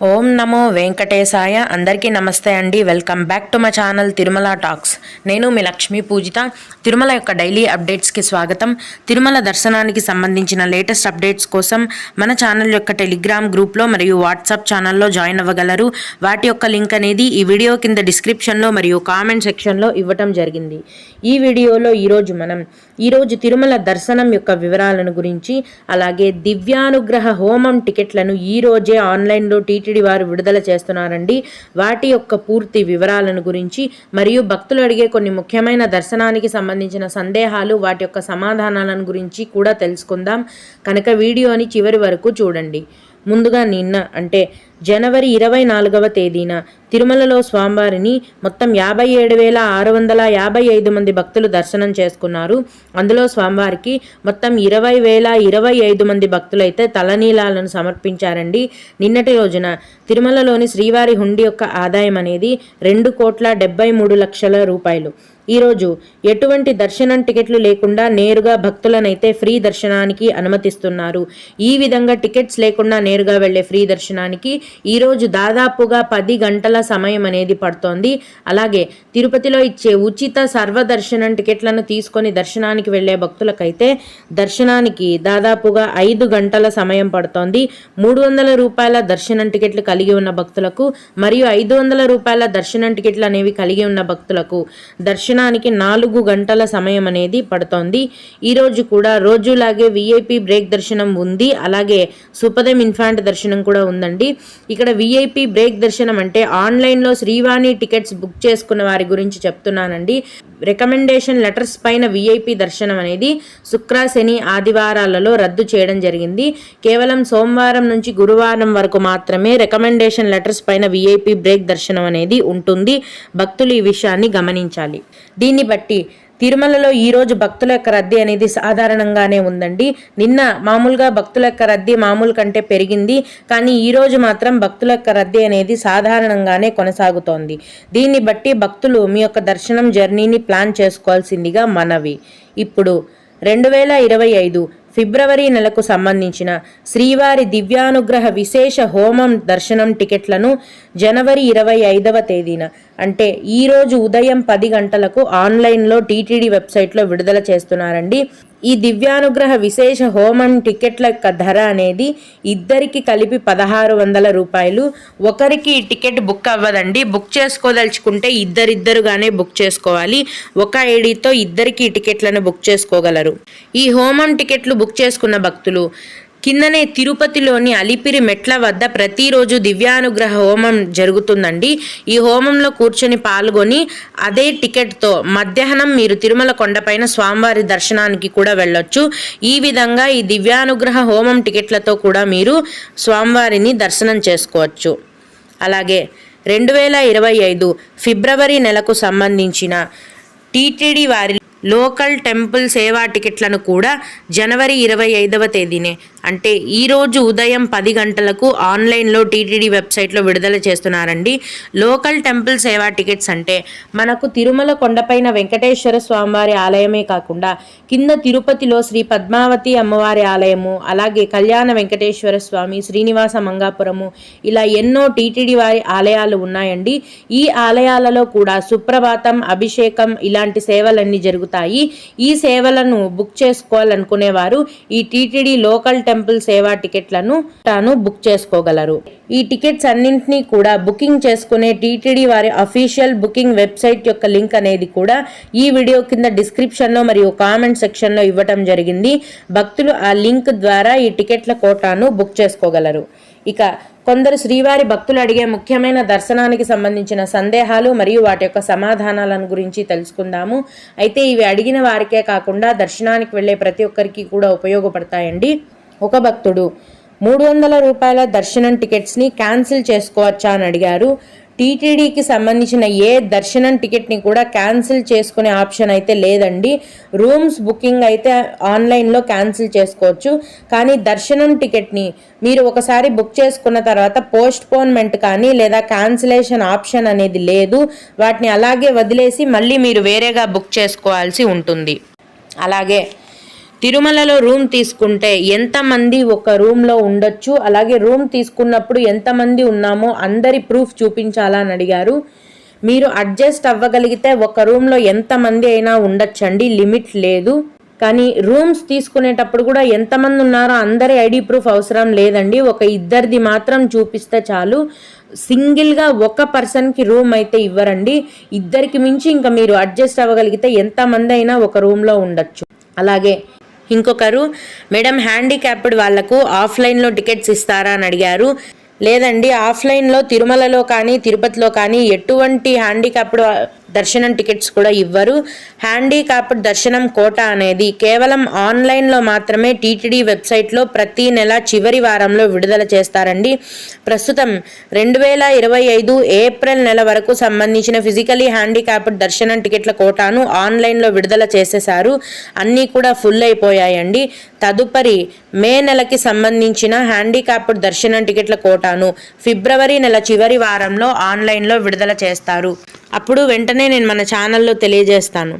ఓం నమో వెంకటేశాయ. అందరికీ నమస్తే అండి. Welcome back to my channel Tirumala talks. నేను మీ లక్ష్మీ పూజిత. తిరుమల యొక్క డైలీ అప్డేట్స్కి స్వాగతం. తిరుమల దర్శనానికి సంబంధించిన లేటెస్ట్ అప్డేట్స్ కోసం మన ఛానల్ యొక్క టెలిగ్రామ్ గ్రూప్లో మరియు వాట్సాప్ ఛానల్లో జాయిన్ అవ్వగలరు. వాటి యొక్క లింక్ అనేది ఈ వీడియో కింద డిస్క్రిప్షన్లో మరియు కామెంట్ సెక్షన్లో ఇవ్వటం జరిగింది. ఈ వీడియోలో ఈరోజు తిరుమల దర్శనం యొక్క వివరాలను గురించి, అలాగే దివ్యానుగ్రహ హోమం టికెట్లను ఈరోజే ఆన్లైన్లో టీటీడీ వారు విడుదల చేస్తున్నారండి. వాటి యొక్క పూర్తి వివరాలను గురించి మరియు భక్తులు అడిగే కొన్ని ముఖ్యమైన దర్శనానికి సంబంధించిన సందేహాలు, వాటి యొక్క సమాధానాలను గురించి కూడా తెలుసుకుందాం. కనుక వీడియోని చివరి వరకు చూడండి. ముందుగా నిన్న అంటే జనవరి 24వ తేదీన తిరుమలలో స్వామివారిని మొత్తం 57,655 మంది భక్తులు దర్శనం చేసుకున్నారు. అందులో స్వామివారికి మొత్తం 20,025 మంది భక్తులైతే తలనీలాలను సమర్పించారండి. నిన్నటి రోజున తిరుమలలోని శ్రీవారి హుండీ యొక్క ఆదాయం అనేది 2,73,00,000 రూపాయలు. ఈరోజు ఎటువంటి దర్శనం టికెట్లు లేకుండా నేరుగా భక్తులనైతే ఫ్రీ దర్శనానికి అనుమతిస్తున్నారు. ఈ విధంగా టికెట్స్ లేకుండా నేరుగా వెళ్లే ఫ్రీ దర్శనానికి ఈరోజు దాదాపుగా 10 గంటల సమయం అనేది పడుతోంది. అలాగే తిరుపతిలో ఇచ్చే ఉచిత సర్వదర్శనం టికెట్లను తీసుకొని దర్శనానికి వెళ్లే భక్తులకైతే దర్శనానికి దాదాపుగా 5 గంటల సమయం పడుతోంది. 300 రూపాయల దర్శనం టికెట్లు కలిగి ఉన్న భక్తులకు మరియు 500 రూపాయల దర్శనం టికెట్లు అనేవి కలిగి ఉన్న భక్తులకు దర్శనానికి 4 గంటల సమయం అనేది పడుతోంది. ఈరోజు కూడా రోజులాగే విఐపి బ్రేక్ దర్శనం ఉంది. అలాగే సుపదం ఇన్ఫాంట్ దర్శనం కూడా ఉందండి. ఇక్కడ విఐపి బ్రేక్ దర్శనం అంటే ఆన్లైన్లో శ్రీవాణి టికెట్స్ బుక్ చేసుకున్న వారి గురించి చెప్తున్నానండి. రికమెండేషన్ లెటర్స్ పైన విఐపి దర్శనం అనేది శుక్ర, శని, ఆదివారాలలో రద్దు చేయడం జరిగింది. కేవలం సోమవారం నుంచి గురువారం వరకు మాత్రమే రికమెండేషన్ లెటర్స్ పైన విఐపి బ్రేక్ దర్శనం అనేది ఉంటుంది. భక్తులు ఈ విషయాన్ని గమనించాలి. దీన్ని బట్టి తిరుమలలో ఈరోజు భక్తుల యొక్క రద్దీ అనేది సాధారణంగానే ఉందండి. నిన్న మామూలుగా భక్తుల యొక్క రద్దీ మామూలు కంటే పెరిగింది. కానీ ఈరోజు మాత్రం భక్తుల యొక్క రద్దీ అనేది సాధారణంగానే కొనసాగుతోంది. దీన్ని బట్టి భక్తులు మీ యొక్క దర్శనం జర్నీని ప్లాన్ చేసుకోవాల్సిందిగా మనవి. ఇప్పుడు 2025 ఫిబ్రవరి నెలకు సంబంధించిన శ్రీవారి దివ్యానుగ్రహ విశేష హోమం దర్శనం టికెట్లను జనవరి 25వ తేదీన అంటే ఈరోజు ఉదయం 10 గంటలకు ఆన్లైన్లో టీటీడీ వెబ్సైట్లో విడుదల చేస్తున్నారండి. ఈ దివ్యానుగ్రహ విశేష హోమం టికెట్ల యొక్క ధర అనేది ఇద్దరికి కలిపి 1,600 రూపాయలు. ఒకరికి టికెట్ బుక్ అవ్వదండి. బుక్ చేసుకోదలుచుకుంటే ఇద్దరుగానే బుక్ చేసుకోవాలి. ఒక ఐడితో ఇద్దరికి టికెట్లను బుక్ చేసుకోగలరు. ఈ హోమం టికెట్లు బుక్ చేసుకున్న భక్తులు కిందనే తిరుపతిలోని అలిపిరి మెట్ల వద్ద ప్రతిరోజు దివ్యానుగ్రహ హోమం జరుగుతుందండి. ఈ హోమంలో కూర్చొని పాల్గొని అదే టికెట్తో మధ్యాహ్నం మీరు తిరుమల కొండపైన స్వామివారి దర్శనానికి కూడా వెళ్ళొచ్చు. ఈ విధంగా ఈ దివ్యానుగ్రహ హోమం టికెట్లతో కూడా మీరు స్వామివారిని దర్శనం చేసుకోవచ్చు. అలాగే 2025 ఫిబ్రవరి నెలకు సంబంధించిన టీటీడీ వారి లోకల్ టెంపుల్ సేవా టికెట్లను కూడా జనవరి 25వ తేదీనే అంటే ఈరోజు ఉదయం 10 గంటలకు ఆన్లైన్లో టీటీడీ వెబ్సైట్లో విడుదల చేస్తున్నారండి. లోకల్ టెంపుల్ సేవా టికెట్స్ అంటే మనకు తిరుమల కొండపైన వెంకటేశ్వర స్వామివారి ఆలయమే కాకుండా కింద తిరుపతిలో శ్రీ పద్మావతి అమ్మవారి ఆలయము, అలాగే కళ్యాణ వెంకటేశ్వర స్వామి, శ్రీనివాస మంగాపురము, ఇలా ఎన్నో టీటీడీ వారి ఆలయాలు ఉన్నాయండి. ఈ ఆలయాలలో కూడా సుప్రభాతం, అభిషేకం ఇలాంటి సేవలన్నీ జరుగుతాయి. ఈ సేవలను బుక్ చేసుకోవాలనుకునేవారు ఈ టీటీడీ లోకల్ టెంపుల్ సేవా టికెట్లను బుక్ చేసుకోగలరు. ఈ టికెట్స్ అన్నింటినీ కూడా బుకింగ్ చేసుకునే టీటీడీ వారి అఫీషియల్ బుకింగ్ వెబ్సైట్ యొక్క లింక్ అనేది కూడా ఈ వీడియో కింద డిస్క్రిప్షన్లో మరియు కామెంట్ సెక్షన్లో ఇవ్వటం జరిగింది. భక్తులు ఆ లింక్ ద్వారా ఈ టికెట్ల కోటాను బుక్ చేసుకోగలరు. ఇక కొందరు శ్రీవారి భక్తులు అడిగే ముఖ్యమైన దర్శనానికి సంబంధించిన సందేహాలు మరియు వాటి యొక్క సమాధానాలను గురించి తెలుసుకుందాము. అయితే ఇవి అడిగిన వారికే కాకుండా దర్శనానికి వెళ్ళే ప్రతి ఒక్కరికి కూడా ఉపయోగపడతాయండి. ఒక భక్తుడు 300 రూపాయల దర్శనం టికెట్స్ని క్యాన్సిల్ చేసుకోవచ్చా అని అడిగారు. టీటీడీకి సంబంధించిన ఏ దర్శనం టికెట్ని కూడా క్యాన్సిల్ చేసుకునే ఆప్షన్ అయితే లేదండి. రూమ్స్ బుకింగ్ అయితే ఆన్లైన్లో క్యాన్సిల్ చేసుకోవచ్చు. కానీ దర్శనం టికెట్ని మీరు ఒకసారి బుక్ చేసుకున్న తర్వాత పోస్ట్ పోన్మెంట్ కానీ లేదా క్యాన్సిలేషన్ ఆప్షన్ అనేది లేదు. వాటిని అలాగే వదిలేసి మళ్ళీ మీరు వేరేగా బుక్ చేసుకోవాల్సి ఉంటుంది. అలాగే తిరుమలలో రూమ్ తీసుకుంటే ఎంతమంది ఒక రూమ్లో ఉండొచ్చు, అలాగే రూమ్ తీసుకున్నప్పుడు ఎంతమంది ఉన్నామో అందరి ప్రూఫ్ చూపించాలా అని అడిగారు. మీరు అడ్జస్ట్ అవ్వగలిగితే ఒక రూమ్లో ఎంతమంది అయినా ఉండొచ్చండి, లిమిట్ లేదు. కానీ రూమ్స్ తీసుకునేటప్పుడు కూడా ఎంతమంది ఉన్నారో అందరి ఐడి ప్రూఫ్ అవసరం లేదండి, ఒక ఇద్దరిది మాత్రం చూపిస్తే చాలు. సింగిల్గా ఒక పర్సన్కి రూమ్ అయితే ఇవ్వరండి, ఇద్దరికి మించి ఇంకా మీరు అడ్జస్ట్ అవ్వగలిగితే ఎంతమంది అయినా ఒక రూమ్లో ఉండొచ్చు. అలాగే ఇంకొకరు, మేడం హ్యాండిక్యాప్డ్ వాళ్లకు ఆఫ్లైన్లో టికెట్స్ ఇస్తారా అని అడిగారు. లేదండి, ఆఫ్లైన్లో తిరుమలలో కానీ తిరుపతిలో కానీ ఎటువంటి హ్యాండిక్యాప్డ్ దర్శనం టికెట్స్ కూడా ఇవ్వరు. హ్యాండిక్యాప్డ్ దర్శనం కోటా అనేది కేవలం ఆన్లైన్లో మాత్రమే టీటీడీ వెబ్సైట్లో ప్రతి నెల చివరి వారంలో విడుదల చేస్తారండి. ప్రస్తుతం 2025 ఏప్రిల్ నెల వరకు సంబంధించిన ఫిజికలీ హ్యాండిక్యాప్డ్ దర్శనం టికెట్ల కోటాను ఆన్లైన్లో విడుదల చేసేశారు. అన్నీ కూడా ఫుల్ అయిపోయాయండి. తదుపరి మే నెలకి సంబంధించిన హ్యాండిక్యాప్డ్ దర్శనం టికెట్ల కోటాను ఫిబ్రవరి నెల చివరి వారంలో ఆన్లైన్లో విడుదల చేస్తారు. అప్పుడు వెంటనే నేను మన ఛానల్లో తెలియజేస్తాను.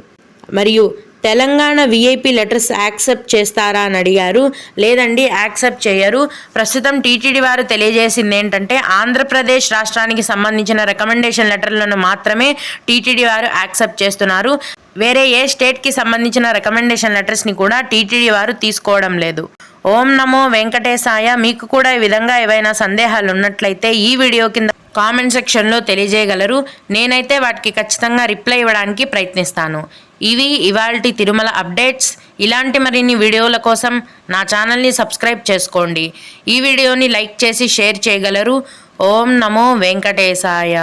మరియు తెలంగాణ విఐపి లెటర్స్ యాక్సెప్ట్ చేస్తారా అని అడిగారు. లేదండి, యాక్సెప్ట్ చేయరు. ప్రస్తుతం టీటీడీ వారు తెలియజేసింది ఏంటంటే ఆంధ్రప్రదేశ్ రాష్ట్రానికి సంబంధించిన రికమెండేషన్ లెటర్లను మాత్రమే టీటీడీ వారు యాక్సెప్ట్ చేస్తున్నారు. వేరే ఏ స్టేట్కి సంబంధించిన రికమెండేషన్ లెటర్స్ని కూడా టీటీడీ వారు తీసుకోవడం లేదు. ఓం నమో వెంకటేశాయ. మీకు కూడా ఈ విధంగా ఏవైనా సందేహాలు ఉన్నట్లయితే ఈ వీడియో కింద కామెంట్ సెక్షన్లో తెలియజేయగలరు. నేనైతే వాటికి ఖచ్చితంగా రిప్లై ఇవ్వడానికి ప్రయత్నిస్తాను. ఇవి ఇవాల్టి తిరుమల అప్డేట్స్. ఇలాంటి మరిన్ని వీడియోల కోసం నా ఛానల్ని సబ్స్క్రైబ్ చేసుకోండి. ఈ వీడియోని లైక్ చేసి షేర్ చేయగలరు. ఓం నమో వెంకటేశాయ.